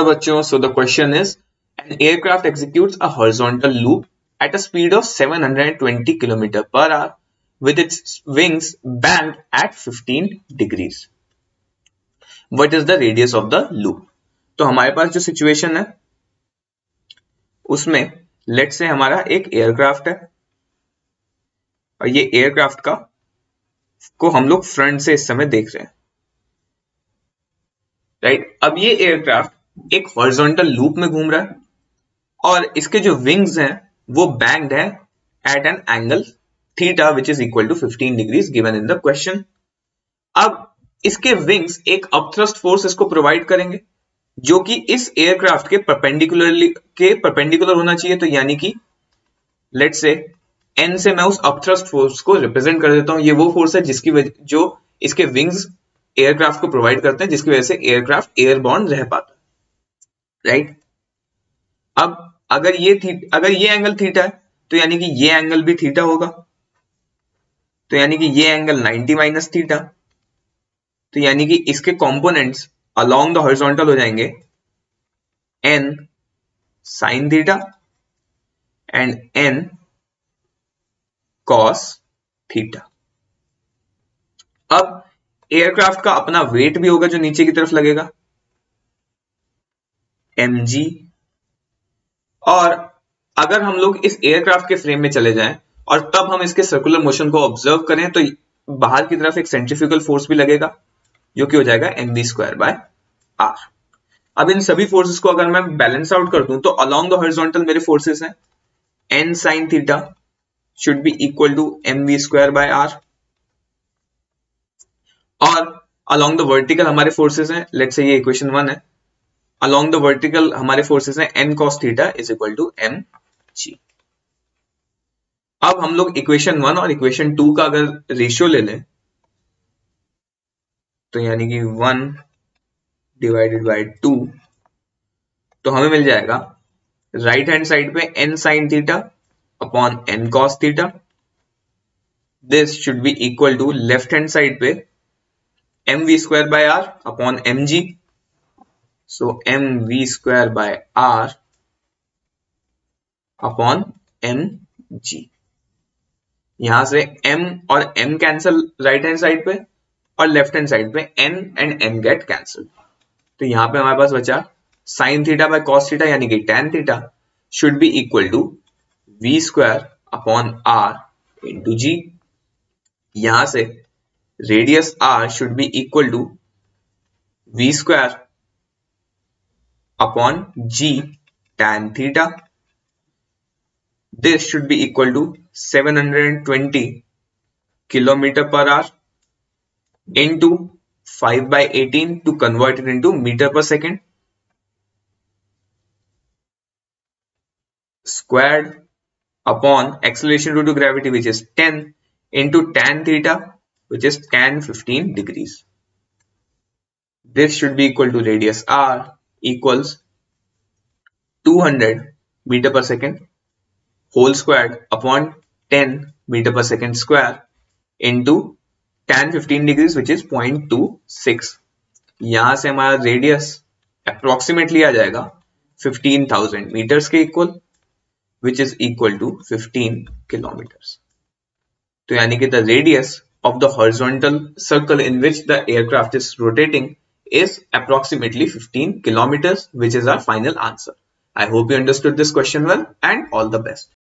तो बच्चों, so the question is, an aircraft executes a horizontal loop at a speed of 720 km per hour with its wings banged at 15 degrees. What is the radius of the loop? तो हमारे पास जो situation है उसमें late से हमारा एक aircraft है और ये एयरक्राफ्ट को हम लोग फ्रंट से इस समय देख रहे हैं, राइट। अब ये एयरक्राफ्ट एक हॉरिजॉन्टल लूप में घूम रहा है और इसके जो विंग्स हैं वो बैंग्ड है at an angle theta which is equal to 15 degrees given in the question. अब इसके विंग्स एक अपथ्रस्ट फोर्स इसको प्रोवाइड करेंगे जो कि इस एयरक्राफ्ट के परपेंडिकुलर होना चाहिए। तो यानी कि लेट से एन से मैं उस अपथ्रस्ट फोर्स को रिप्रेजेंट कर देता हूं। ये वो फोर्स है जिसकी वजह जो इसके विंग्स एयरक्राफ्ट को प्रोवाइड करते हैं, जिसकी वजह से एयरक्राफ्ट एयरबॉर्न रह पाता है, राइट। अब अगर ये एंगल थीटा है तो यानी कि ये एंगल भी थीटा होगा, तो यानी कि ये एंगल 90 माइनस थीटा, तो यानी कि इसके कंपोनेंट्स अलोंग द हॉरिजॉन्टल हो जाएंगे n sin theta and n cos theta. अब एयरक्राफ्ट का अपना वेट भी होगा जो नीचे की तरफ लगेगा mg, और अगर हम लोग इस एयरक्राफ्ट के फ्रेम में चले जाएं और तब हम इसके सर्कुलर मोशन को ऑब्जर्व करें तो बाहर की तरफ एक सेंट्रीफ्यूगल फोर्स भी लगेगा जो कि हो जाएगा mv²/r। अब इन सभी फोर्सेस को अगर मैं बैलेंस आउट कर दूं तो अलोंग द हॉरिजॉन्टल मेरे फोर्सेस हैं n sin theta should be equal to mv²/r, और अलोंग द वर्टिकल हमारे फोर्सेस हैं, लेट्स से ये इक्वेशन 1 है, अलोंग द वर्टिकल हमारे फोर्सेस हैं n cos theta is equal to mg। अब हम लोग इक्वेशन 1 और इक्वेशन 2 का अगर रेशियो ले लें तो यानी कि 1 डिवाइडेड बाय 2, तो हमें मिल जाएगा राइट हैंड साइड पे n sin theta upon n cos theta. This should be equal to left hand side पे mv²/r upon mg, so mv²/r upon mg। यहां से m और m cancel right hand side पे और left hand side पे n and n get cancel, तो यहां पे हमारे पास बचा sin theta by cos theta यानी कि tan theta should be equal to v² upon r into g। यहां से radius r should be equal to v² upon g tan theta. This should be equal to 720 kilometer per hour into 5/18 to convert it into meter per second squared upon acceleration due to gravity which is 10 into tan theta which is tan 15 degrees. This should be equal to radius r equals 200 meter per second whole squared upon 10 meter per second square into tan 15 degrees which is 0.26। यहां से हमारा radius approximately आ जाएगा 15,000 metres के equal which is equal to 15 kilometers। तो यानी कि the radius of the horizontal circle in which the aircraft is rotating is approximately 15 kilometers, which is our final answer. I hope you understood this question well, and all the best.